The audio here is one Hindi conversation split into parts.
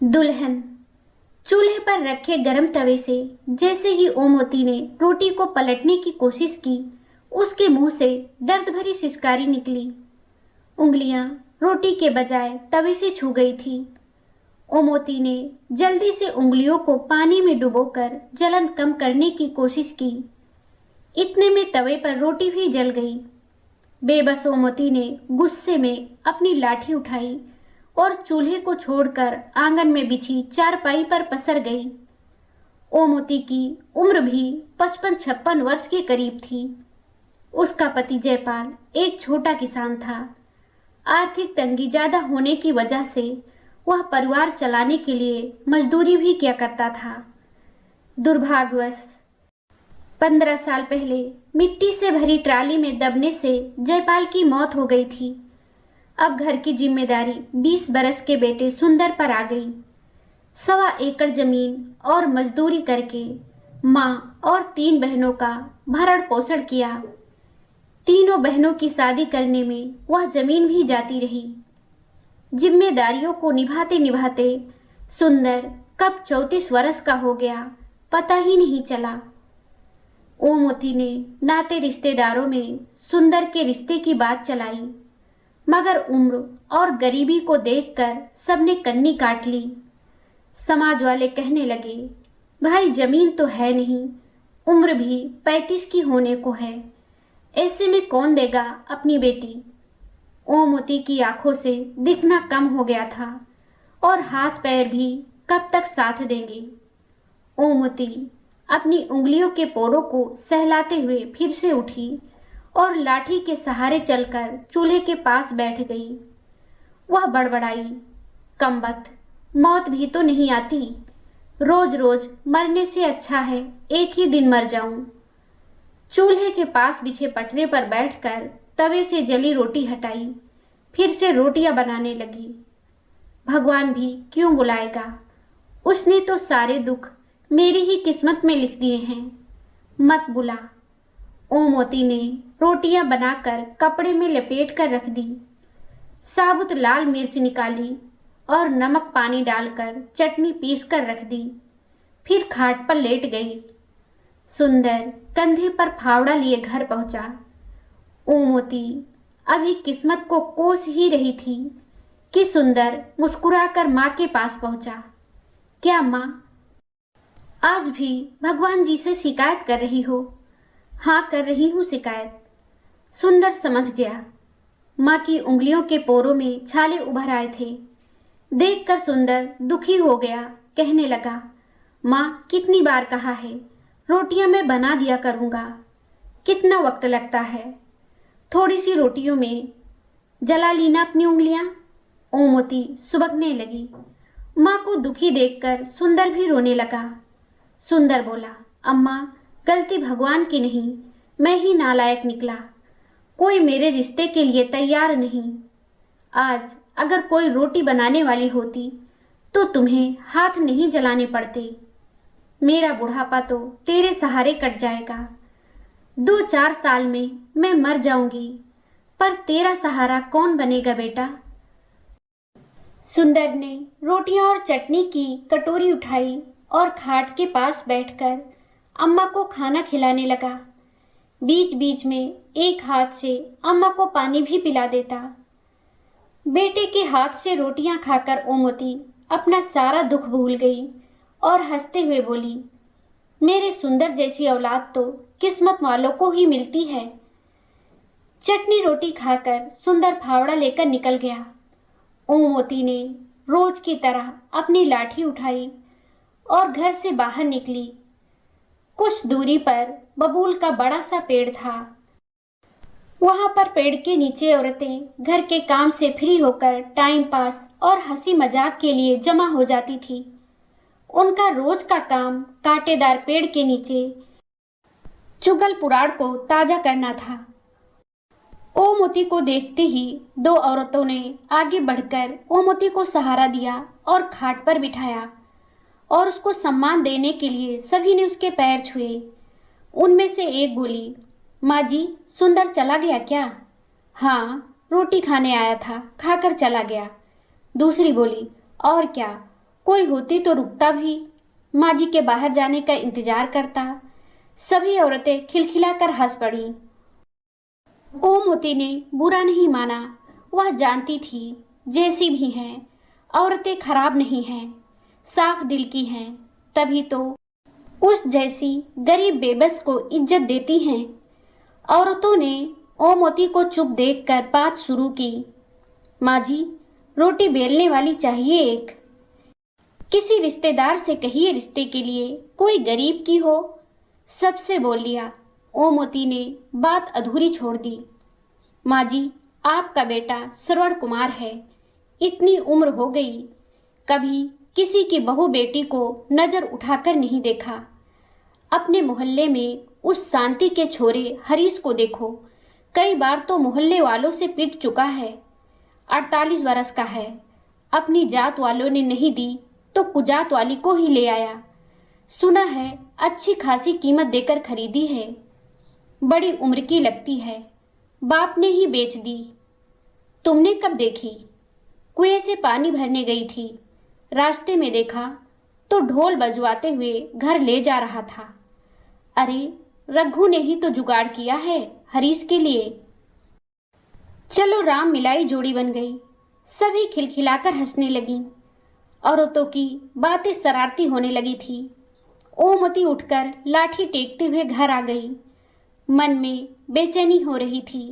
दुल्हन। चूल्हे पर रखे गरम तवे से जैसे ही ओमवती ने रोटी को पलटने की कोशिश की, उसके मुंह से दर्द भरी सिसकारी निकली। उंगलियां रोटी के बजाय तवे से छू गई थी। ओमवती ने जल्दी से उंगलियों को पानी में डुबोकर जलन कम करने की कोशिश की। इतने में तवे पर रोटी भी जल गई। बेबस ओमवती ने गुस्से में अपनी लाठी उठाई और चूल्हे को छोड़कर आंगन में बिछी चारपाई पर पसर गई। ओमवती की उम्र भी 55-56 वर्ष के करीब थी। उसका पति जयपाल एक छोटा किसान था। आर्थिक तंगी ज्यादा होने की वजह से वह परिवार चलाने के लिए मजदूरी भी किया करता था। दुर्भाग्यवश 15 साल पहले मिट्टी से भरी ट्राली में दबने से जयपाल की मौत हो गई थी। अब घर की जिम्मेदारी 20 बरस के बेटे सुंदर पर आ गई। 1.25 एकड़ जमीन और मजदूरी करके माँ और 3 बहनों का भरण पोषण किया। तीनों बहनों की शादी करने में वह जमीन भी जाती रही। जिम्मेदारियों को निभाते निभाते सुंदर कब 34 वर्ष का हो गया, पता ही नहीं चला। ओमवती ने नाते रिश्तेदारों में सुंदर के रिश्ते की बात चलाई, मगर उम्र और गरीबी को देखकर सबने कन्नी काट ली। समाज वाले कहने लगे, भाई जमीन तो है नहीं, उम्र भी 35 की होने को है, ऐसे में कौन देगा अपनी बेटी। ओमवती की आंखों से दिखना कम हो गया था और हाथ पैर भी कब तक साथ देंगे। ओमवती अपनी उंगलियों के पोरों को सहलाते हुए फिर से उठी और लाठी के सहारे चलकर चूल्हे के पास बैठ गई। वह बड़बड़ाई, कमबख्त, मौत भी तो नहीं आती, रोज रोज मरने से अच्छा है एक ही दिन मर जाऊं। चूल्हे के पास बिछे पटरे पर बैठकर तवे से जली रोटी हटाई, फिर से रोटियां बनाने लगी। भगवान भी क्यों बुलाएगा, उसने तो सारे दुख मेरी ही किस्मत में लिख दिए हैं, मत बुला। ओमवती ने रोटियां बनाकर कपड़े में लपेट कर रख दी। साबुत लाल मिर्च निकाली और नमक पानी डालकर चटनी पीस कर रख दी। फिर खाट पर लेट गई। सुंदर कंधे पर फावड़ा लिए घर पहुंचा। ओमवती अभी किस्मत को कोस ही रही थी कि सुंदर मुस्कुराकर माँ के पास पहुंचा। क्या माँ, आज भी भगवान जी से शिकायत कर रही हो? हाँ, कर रही हूँ शिकायत। सुंदर समझ गया। माँ की उंगलियों के पोरों में छाले उभर आए थे। देखकर सुंदर दुखी हो गया, कहने लगा, माँ कितनी बार कहा है, रोटियां मैं बना दिया करूँगा, कितना वक्त लगता है, थोड़ी सी रोटियों में जला ली ना अपनी उंगलियां। ओमवती सुबकने लगी। माँ को दुखी देखकर सुंदर भी रोने लगा। सुंदर बोला, अम्मा गलती भगवान की नहीं, मैं ही नालायक निकला, कोई मेरे रिश्ते के लिए तैयार नहीं। आज अगर कोई रोटी बनाने वाली होती तो तुम्हें हाथ नहीं जलाने पड़ते। मेरा बुढ़ापा तो तेरे सहारे कट जाएगा। 2-4 साल में मैं मर जाऊंगी, पर तेरा सहारा कौन बनेगा बेटा। सुंदर ने रोटियां और चटनी की कटोरी उठाई और खाट के पास बैठकर अम्मा को खाना खिलाने लगा। बीच बीच में एक हाथ से अम्मा को पानी भी पिला देता। बेटे के हाथ से रोटियां खाकर ओमवती अपना सारा दुख भूल गई और हंसते हुए बोली, मेरे सुंदर जैसी औलाद तो किस्मत वालों को ही मिलती है। चटनी रोटी खाकर सुंदर फावड़ा लेकर निकल गया। ओमवती ने रोज की तरह अपनी लाठी उठाई और घर से बाहर निकली। कुछ दूरी पर बबूल का बड़ा सा पेड़ था। वहां पर पेड़ के नीचे औरतें घर के काम से फ्री होकर टाइम पास और हंसी मजाक के लिए जमा हो जाती थी। उनका रोज का काम कांटेदार पेड़ के नीचे चुगल पुराण को ताजा करना था। ओमवती को देखते ही 2 औरतों ने आगे बढ़कर ओमवती को सहारा दिया और खाट पर बिठाया और उसको सम्मान देने के लिए सभी ने उसके पैर छुए। उनमें से एक बोली, माँ जी सुंदर चला गया क्या? हाँ, रोटी खाने आया था, खाकर चला गया। दूसरी बोली, और क्या? कोई होती तो रुकता भी, माँ जी के बाहर जाने का इंतजार करता। सभी औरतें खिलखिलाकर हंस पड़ी। ओमवती ने बुरा नहीं माना। वह जानती थी जैसी भी हैं औरतें खराब नहीं हैं, साफ दिल की हैं, तभी तो उस जैसी गरीब बेबस को इज्जत देती हैं। औरतों ने ओमवती को चुप देखकर बात शुरू की। माँ जी, रोटी बेलने वाली चाहिए एक। किसी रिश्तेदार से कहिए रिश्ते के लिए कोई गरीब की हो। सबसे बोल लिया। ओमवती ने बात अधूरी छोड़ दी। माँ जी, आपका बेटा श्रवण कुमार है। इतनी उम्र हो गई, कभी किसी की बहू बेटी को नजर उठाकर नहीं देखा। अपने मोहल्ले में उस शांति के छोरे हरीश को देखो, कई बार तो मोहल्ले वालों से पिट चुका है। 48 वर्ष का है। अपनी जात वालों ने नहीं दी तो कुजात वाली को ही ले आया। सुना है अच्छी खासी कीमत देकर खरीदी है। बड़ी उम्र की लगती है, बाप ने ही बेच दी। तुमने कब देखी? कुएं से पानी भरने गई थी, रास्ते में देखा तो ढोल बजवाते हुए घर ले जा रहा था। अरे, रघु ने ही तो जुगाड़ किया है हरीश के लिए। चलो, राम मिलाई जोड़ी बन गई। सभी खिलखिलाकर हंसने लगी। औरतों की बातें शरारती होने लगी थी। ओमवती उठकर लाठी टेकते हुए घर आ गई। मन में बेचैनी हो रही थी।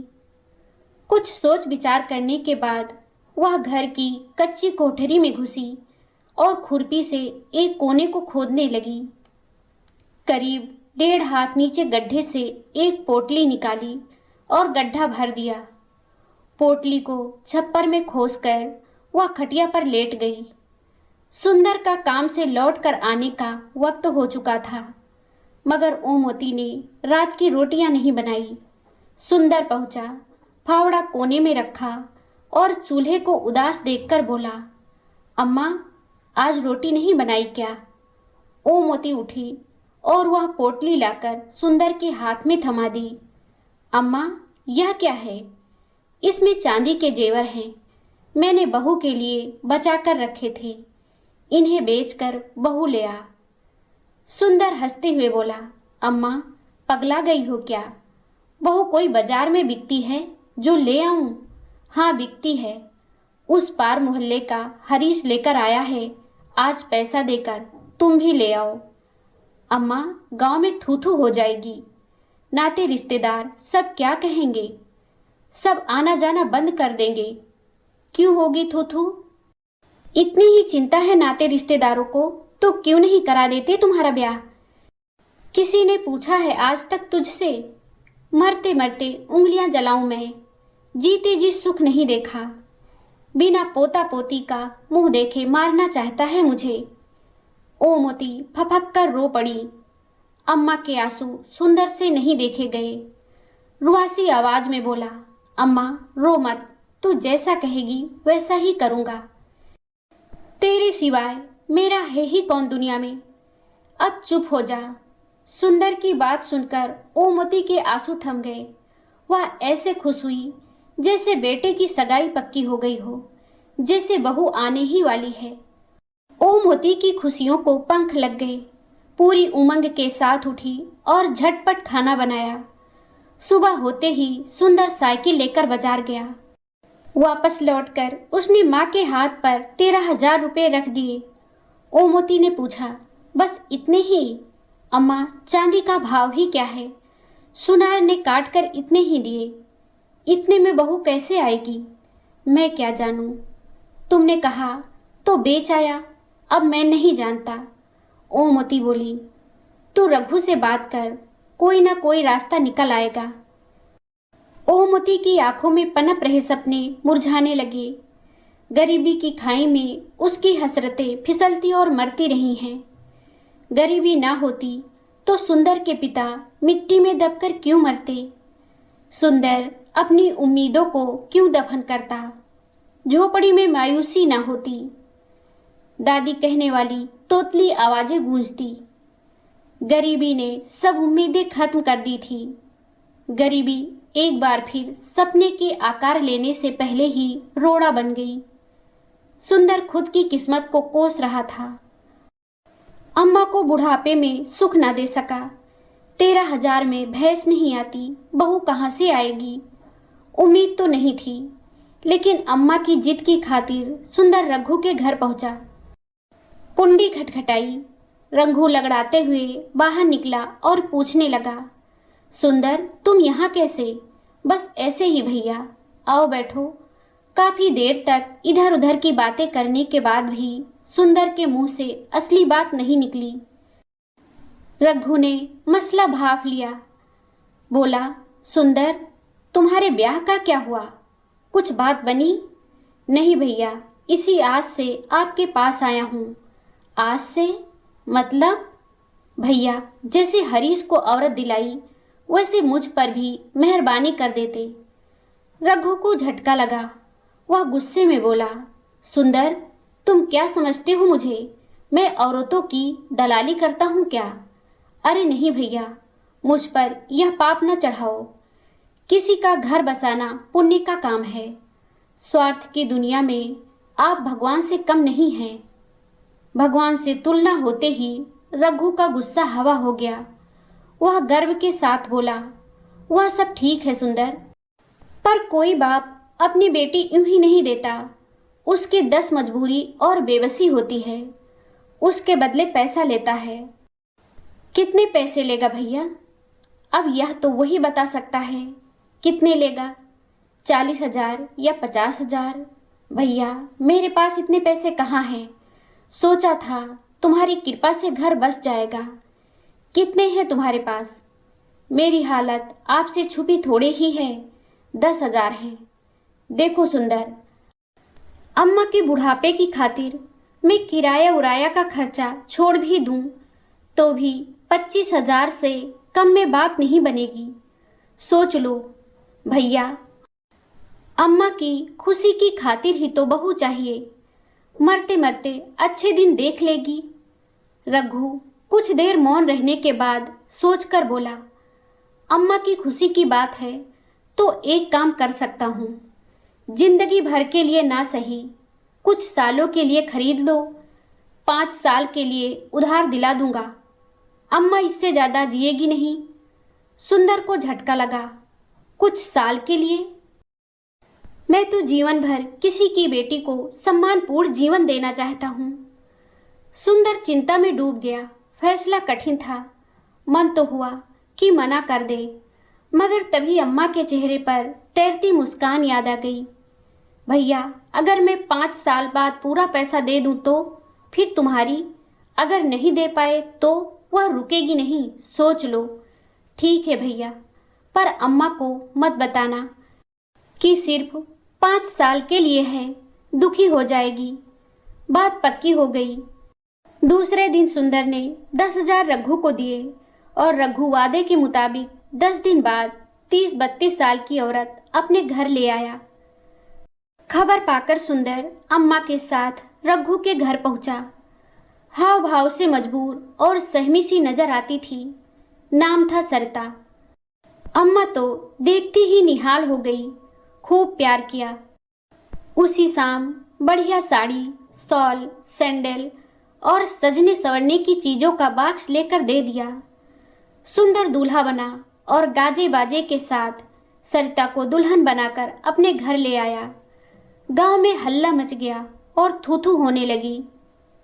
कुछ सोच विचार करने के बाद वह घर की कच्ची कोठरी में घुसी और खुरपी से एक कोने को खोदने लगी। करीब 1.5 हाथ नीचे गड्ढे से एक पोटली निकाली और गड्ढा भर दिया। पोटली को छप्पर में खोसकर वह खटिया पर लेट गई। सुंदर का काम से लौटकर आने का वक्त हो चुका था, मगर ओमवती ने रात की रोटियां नहीं बनाई। सुंदर पहुंचा, फावड़ा कोने में रखा और चूल्हे को उदास देखकर बोला, अम्मा, आज रोटी नहीं बनाई क्या? ओमवती उठी और वह पोटली लाकर सुंदर के हाथ में थमा दी। अम्मा, यह क्या है? इसमें चांदी के जेवर हैं। मैंने बहू के लिए बचा कर रखे थे, इन्हें बेचकर बहू ले आ। सुंदर हंसते हुए बोला, अम्मा, पगला गई हो क्या? बहू कोई बाजार में बिकती है जो ले आऊं? हाँ, बिकती है। उस पार मोहल्ले का हरीश लेकर आया है, आज पैसा देकर, तुम भी ले आओ। अम्मा, गांव में थू थू हो जाएगी। नाते रिश्तेदार सब क्या कहेंगे? सब आना जाना बंद कर देंगे। क्यों होगी थू थू? इतनी ही चिंता है नाते रिश्तेदारों को तो क्यों नहीं करा देते तुम्हारा ब्याह? किसी ने पूछा है आज तक तुझसे? मरते मरते उंगलियां जलाऊं मैं, जीते जी सुख नहीं देखा। बिना पोता पोती का मुंह देखे मारना चाहता है मुझे। ओमवती फपक कर रो पड़ी। अम्मा के आंसू सुंदर से नहीं देखे गए। रुआसी आवाज में बोला, अम्मा, रो मत, तू जैसा कहेगी वैसा ही करूंगा। तेरे सिवाय मेरा है ही कौन दुनिया में? अब चुप हो जा। सुंदर की बात सुनकर ओमवती के आंसू थम गए। वह ऐसे खुश हुई जैसे बेटे की सगाई पक्की हो गई हो, जैसे बहू आने ही वाली है। ओमवती की खुशियों को पंख लग गए। पूरी उमंग के साथ उठी और झटपट खाना बनाया। सुबह होते ही सुंदर साइकिल लेकर बाजार गया। वापस लौटकर उसने माँ के हाथ पर 13,000 रुपये रख दिए। ओमवती ने पूछा, बस इतने ही? अम्मा, चांदी का भाव ही क्या है? सुनार ने काट कर इतने ही दिए। इतने में बहू कैसे आएगी? मैं क्या जानूं? तुमने कहा तो बेच आया, अब मैं नहीं जानता। ओमवती बोली, तू रघु से बात कर, कोई ना कोई रास्ता निकल आएगा। ओमवती की आंखों में पनप रहे सपने मुरझाने लगे। गरीबी की खाई में उसकी हसरतें फिसलती और मरती रही हैं। गरीबी ना होती तो सुंदर के पिता मिट्टी में दबकर क्यों मरते? सुंदर अपनी उम्मीदों को क्यों दफन करता? झोपड़ी में मायूसी ना होती। दादी कहने वाली तोतली आवाजें गूंजती। गरीबी ने सब उम्मीदें खत्म कर दी थी। गरीबी एक बार फिर सपने के आकार लेने से पहले ही रोड़ा बन गई। सुंदर खुद की किस्मत को कोस रहा था। अम्मा को बुढ़ापे में सुख न दे सका। 13,000 में भैंस नहीं आती, बहू कहाँ से आएगी? उम्मीद तो नहीं थी, लेकिन अम्मा की जिद की खातिर सुंदर रघु के घर पहुंचा। कुंडी खटखटाई। रघु लगड़ाते हुए बाहर निकला और पूछने लगा, सुंदर तुम यहाँ कैसे? बस ऐसे ही भैया, आओ बैठो। काफी देर तक इधर उधर की बातें करने के बाद भी सुंदर के मुंह से असली बात नहीं निकली। रघु ने मसला भांप लिया। बोला, सुंदर तुम्हारे ब्याह का क्या हुआ? कुछ बात बनी? नहीं भैया, इसी आस से आपके पास आया हूँ। आस से? मतलब? भैया, जैसे हरीश को औरत दिलाई वैसे मुझ पर भी मेहरबानी कर देते। रघु को झटका लगा। वह गुस्से में बोला, सुंदर तुम क्या समझते हो मुझे? मैं औरतों की दलाली करता हूँ क्या? अरे नहीं भैया, मुझ पर यह पाप न चढ़ाओ। किसी का घर बसाना पुण्य का काम है। स्वार्थ की दुनिया में आप भगवान से कम नहीं हैं। भगवान से तुलना होते ही रघु का गुस्सा हवा हो गया। वह गर्व के साथ बोला, वह सब ठीक है सुंदर, पर कोई बाप अपनी बेटी यूं ही नहीं देता। उसके 10 मजबूरी और बेबसी होती है। उसके बदले पैसा लेता है। कितने पैसे लेगा भैया? अब यह तो वही बता सकता है। कितने लेगा? 40,000 या 50,000? भैया मेरे पास इतने पैसे कहाँ हैं? सोचा था तुम्हारी कृपा से घर बस जाएगा। कितने हैं तुम्हारे पास? मेरी हालत आपसे छुपी थोड़े ही है। 10,000 हैं। देखो सुंदर, अम्मा के बुढ़ापे की खातिर मैं किराया उराया का खर्चा छोड़ भी दूं तो भी 25,000 से कम में बात नहीं बनेगी। सोच लो भैया, अम्मा की खुशी की खातिर ही तो बहू चाहिए। मरते मरते अच्छे दिन देख लेगी। रघु कुछ देर मौन रहने के बाद सोचकर बोला, अम्मा की खुशी की बात है तो एक काम कर सकता हूँ। जिंदगी भर के लिए ना सही, कुछ सालों के लिए खरीद लो। 5 साल के लिए उधार दिला दूंगा। अम्मा इससे ज्यादा जिएगी नहीं। सुंदर को झटका लगा। कुछ साल के लिए? मैं तो जीवन भर किसी की बेटी को सम्मानपूर्ण जीवन देना चाहता हूँ। सुंदर चिंता में डूब गया। फैसला कठिन था। मन तो हुआ कि मना कर दे, मगर तभी अम्मा के चेहरे पर तैरती मुस्कान याद आ गई। भैया अगर मैं 5 साल बाद पूरा पैसा दे दूं तो फिर तुम्हारी, अगर नहीं दे पाए तो वह रुकेगी नहीं। सोच लो। ठीक है भैया, पर अम्मा को मत बताना कि सिर्फ 5 साल के लिए है, दुखी हो जाएगी। बात पक्की हो गई। दूसरे दिन सुंदर ने 10,000 रघु को दिए और रघु वादे के मुताबिक 10 दिन बाद 30-32 साल की औरत अपने घर ले आया। खबर पाकर सुंदर अम्मा के साथ रघु के घर पहुंचा। हाव भाव से मजबूर और सहमी सी नजर आती थी। नाम था सरिता। अम्मा तो देखती ही निहाल हो गई। खूब प्यार किया। उसी शाम बढ़िया साड़ी, शॉल, सैंडल और सजने संवरने की चीजों का बॉक्स लेकर दे दिया। सुंदर दूल्हा बना और गाजे बाजे के साथ सरिता को दुल्हन बनाकर अपने घर ले आया। गांव में हल्ला मच गया और थू थू होने लगी।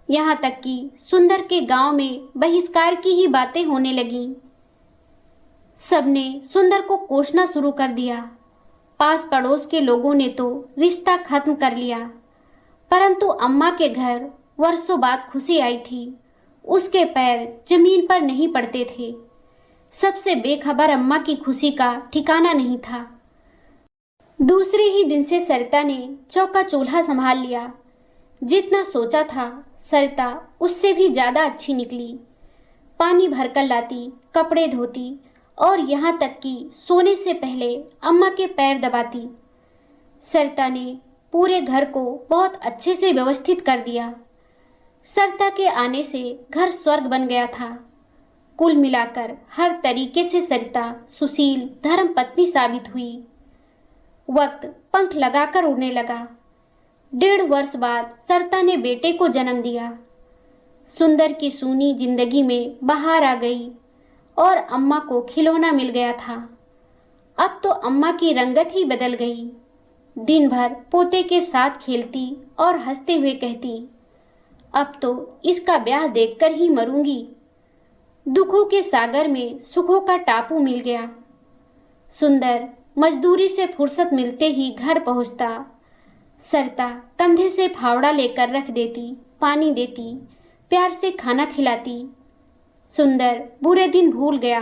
यहाँ तक कि सुंदर के गांव में बहिष्कार की ही बातें होने लगीं। सबने सुंदर को कोसना शुरू कर दिया। पास पड़ोस के लोगों ने तो रिश्ता खत्म कर लिया, परंतु अम्मा के घर वर्षों बाद खुशी आई थी। उसके पैर जमीन पर नहीं पड़ते थे। सबसे बेखबर अम्मा की खुशी का ठिकाना नहीं था। दूसरे ही दिन से सरिता ने चौका चूल्हा संभाल लिया। जितना सोचा था सरिता उससे भी ज्यादा अच्छी निकली। पानी भरकर लाती, कपड़े धोती और यहाँ तक कि सोने से पहले अम्मा के पैर दबाती। सरिता ने पूरे घर को बहुत अच्छे से व्यवस्थित कर दिया। सरिता के आने से घर स्वर्ग बन गया था। कुल मिलाकर हर तरीके से सरिता सुशील धर्मपत्नी साबित हुई। वक्त पंख लगाकर उड़ने लगा। 1.5 वर्ष बाद सरिता ने बेटे को जन्म दिया। सुंदर की सूनी जिंदगी में बहार आ गई और अम्मा को खिलौना मिल गया था। अब तो अम्मा की रंगत ही बदल गई। दिन भर पोते के साथ खेलती और हंसते हुए कहती, अब तो इसका ब्याह देखकर ही मरूंगी। दुखों के सागर में सुखों का टापू मिल गया। सुंदर मजदूरी से फुर्सत मिलते ही घर पहुंचता। सरिता कंधे से फावड़ा लेकर रख देती, पानी देती, प्यार से खाना खिलाती। सुंदर बुरे दिन भूल गया।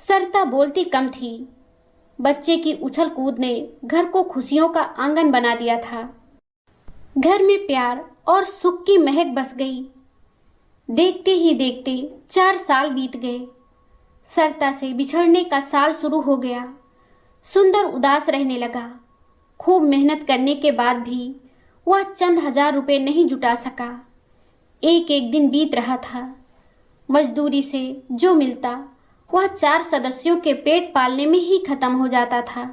सरिता बोलती कम थी। बच्चे की उछल कूद ने घर को खुशियों का आंगन बना दिया था। घर में प्यार और सुख की महक बस गई। देखते ही देखते 4 साल बीत गए। सरिता से बिछड़ने का साल शुरू हो गया। सुंदर उदास रहने लगा। खूब मेहनत करने के बाद भी वह चंद हजार रुपए नहीं जुटा सका। एक एक दिन बीत रहा था। मजदूरी से जो मिलता वह 4 सदस्यों के पेट पालने में ही खत्म हो जाता था।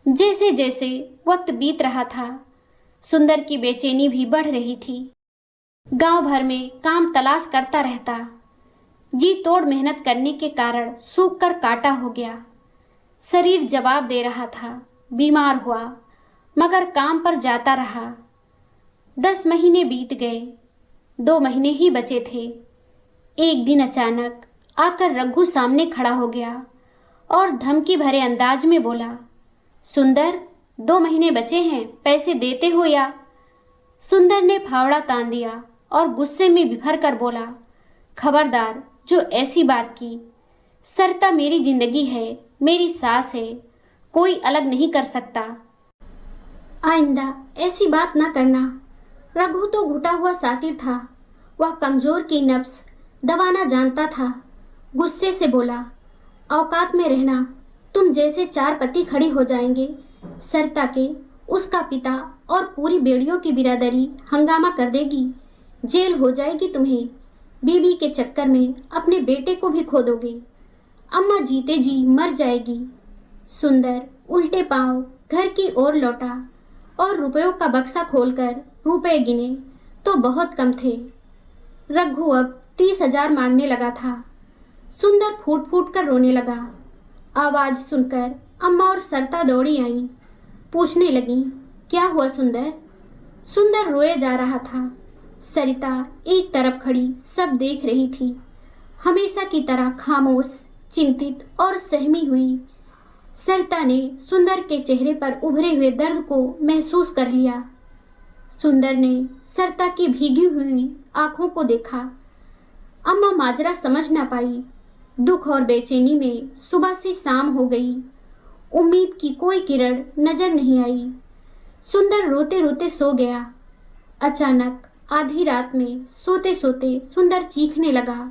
जैसे जैसे वक्त बीत रहा था, सुंदर की बेचैनी भी बढ़ रही थी। गांव भर में काम तलाश करता रहता। जी तोड़ मेहनत करने के कारण सूख कर काटा हो गया। शरीर जवाब दे रहा था। बीमार हुआ मगर काम पर जाता रहा। 10 महीने बीत गए। 2 महीने ही बचे थे। एक दिन अचानक आकर रघु सामने खड़ा हो गया और धमकी भरे अंदाज में बोला, सुंदर 2 महीने बचे हैं, पैसे देते हो या? सुंदर ने फावड़ा तान दिया और गुस्से में बिभर कर बोला, खबरदार जो ऐसी बात की। सरिता मेरी जिंदगी है, मेरी सास है, कोई अलग नहीं कर सकता। आइंदा ऐसी बात ना करना। रघु तो घुटा हुआ सातिर था। वह कमजोर की नब्ज दबाना जानता था। गुस्से से बोला, औकात में रहना, तुम जैसे 4 पति खड़ी हो जाएंगे। सरिता के, उसका पिता और पूरी बेड़ियों की बिरादरी हंगामा कर देगी। जेल हो जाएगी तुम्हें। बीबी के चक्कर में अपने बेटे को भी खो दोगे। अम्मा जीते जी मर जाएगी। सुंदर उल्टे पांव घर की ओर लौटा और रुपयों का बक्सा खोलकर रुपए गिने तो बहुत कम थे। रघु अब 30,000 मांगने लगा था। सुंदर फूट फूट कर रोने लगा। आवाज सुनकर अम्मा और सरिता दौड़ी आईं। पूछने लगी, क्या हुआ सुंदर? सुंदर रोए जा रहा था। सरिता एक तरफ खड़ी सब देख रही थी, हमेशा की तरह खामोश, चिंतित और सहमी हुई। सरिता ने सुंदर के चेहरे पर उभरे हुए दर्द को महसूस कर लिया। सुंदर ने सरिता की भीगी हुई आंखों को देखा। अम्मा माजरा समझ ना पाई। दुख और बेचैनी में सुबह से शाम हो गई। उम्मीद की कोई किरण नजर नहीं आई। सुंदर रोते रोते सो गया। अचानक आधी रात में सोते सोते सुंदर चीखने लगा,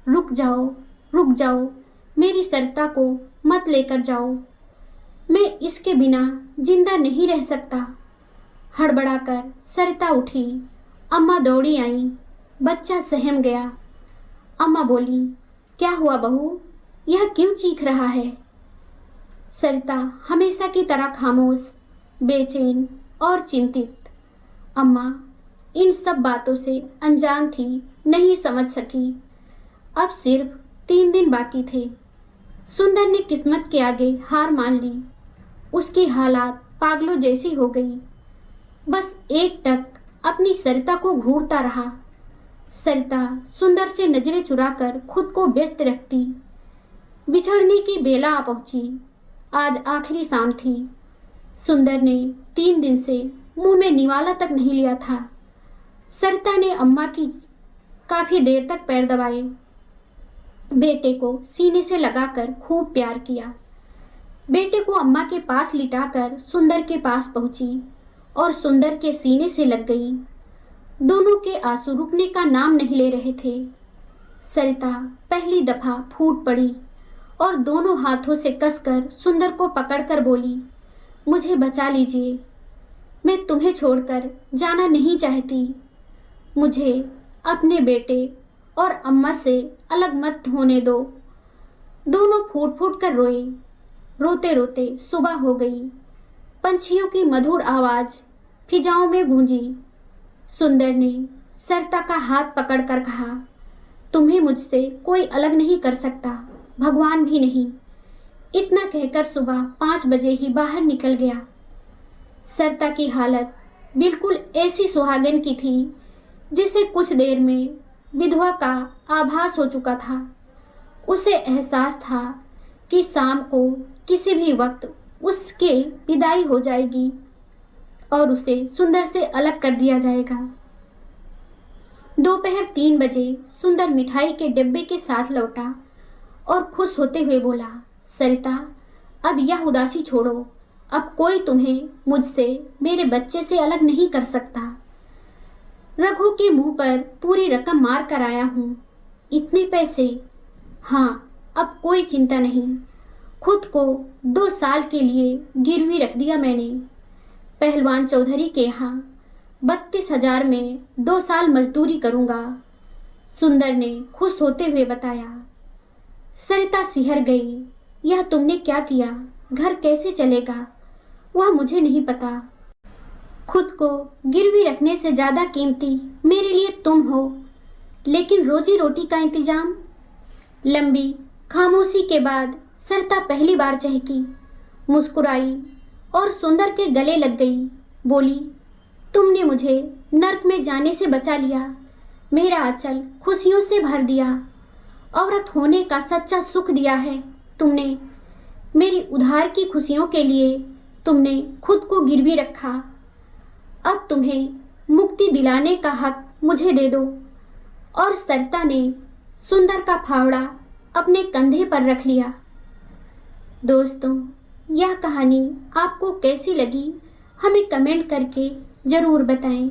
रुक जाओ, रुक जाओ, मेरी सरिता को मत लेकर जाओ। मैं इसके बिना जिंदा नहीं रह सकता। हड़बड़ाकर सरिता उठी। अम्मा दौड़ी आई। बच्चा सहम गया। अम्मा बोली, क्या हुआ बहू, यह क्यों चीख रहा है? सरिता हमेशा की तरह खामोश, बेचैन और चिंतित। अम्मा इन सब बातों से अनजान थी, नहीं समझ सकी। अब सिर्फ 3 दिन बाकी थे। सुंदर ने किस्मत के आगे हार मान ली। उसकी हालात पागलों जैसी हो गई। बस एक टक अपनी सरिता को घूरता रहा। सरिता सुंदर से नजरें चुराकर खुद को व्यस्त रखती। बिछड़ने की बेला आ पहुंची। आज आखिरी शाम थी। सुंदर ने 3 दिन से मुंह में निवाला तक नहीं लिया था। सरिता ने अम्मा की काफी देर तक पैर दबाए। बेटे को सीने से लगाकर खूब प्यार किया। बेटे को अम्मा के पास लिटाकर सुंदर के पास पहुंची और सुंदर के सीने से लग गई। दोनों के आंसू रुकने का नाम नहीं ले रहे थे। सरिता पहली दफा फूट पड़ी और दोनों हाथों से कसकर सुंदर को पकड़कर बोली, मुझे बचा लीजिए, मैं तुम्हें छोड़कर जाना नहीं चाहती। मुझे अपने बेटे और अम्मा से अलग मत होने दो। दोनों फूट फूट कर रोए। रोते रोते सुबह हो गई। पंछियों की मधुर आवाज फिजाओं में गूंजी। सुंदर ने सरिता का हाथ पकड़कर कहा, तुम्हें मुझसे कोई अलग नहीं कर सकता, भगवान भी नहीं। इतना कहकर सुबह 5 बजे ही बाहर निकल गया। सरिता की हालत बिल्कुल ऐसी सुहागन की थी जिसे कुछ देर में विधवा का आभास हो चुका था। उसे एहसास था कि शाम को किसी भी वक्त उसके विदाई हो जाएगी और उसे सुंदर से अलग कर दिया जाएगा। दोपहर 3 बजे सुंदर मिठाई के डिब्बे के साथ लौटा और खुश होते हुए बोला, सरिता, अब यह उदासी छोड़ो। अब कोई तुम्हें मुझसे, मेरे बच्चे से अलग नहीं कर सकता। रघु के मुंह पर पूरी रकम मार कर आया हूँ। इतने पैसे? हाँ, अब कोई चिंता नहीं। खुद को 2 साल के लिए गिरवी रख दिया मैंने। पहलवान चौधरी के यहाँ 32,000 में 2 साल मजदूरी करूँगा, सुंदर ने खुश होते हुए बताया। सरिता सिहर गई। यह तुमने क्या किया? घर कैसे चलेगा वह मुझे नहीं पता। खुद को गिरवी रखने से ज़्यादा कीमती मेरे लिए तुम हो, लेकिन रोजी रोटी का इंतजाम? लंबी खामोशी के बाद सरिता पहली बार चहकी, मुस्कुराई और सुंदर के गले लग गई। बोली, तुमने मुझे नर्क में जाने से बचा लिया, मेरा आंचल खुशियों से भर दिया। औरत होने का सच्चा सुख दिया है तुमने। मेरी उधार की खुशियों के लिए तुमने खुद को गिरवी रखा। अब तुम्हें मुक्ति दिलाने का हक मुझे दे दो। और सरिता ने सुंदर का फावड़ा अपने कंधे पर रख लिया। दोस्तों, यह कहानी आपको कैसी लगी हमें कमेंट करके ज़रूर बताएं।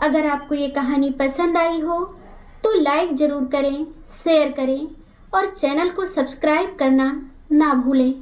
अगर आपको ये कहानी पसंद आई हो तो लाइक ज़रूर करें, शेयर करें और चैनल को सब्सक्राइब करना ना भूलें।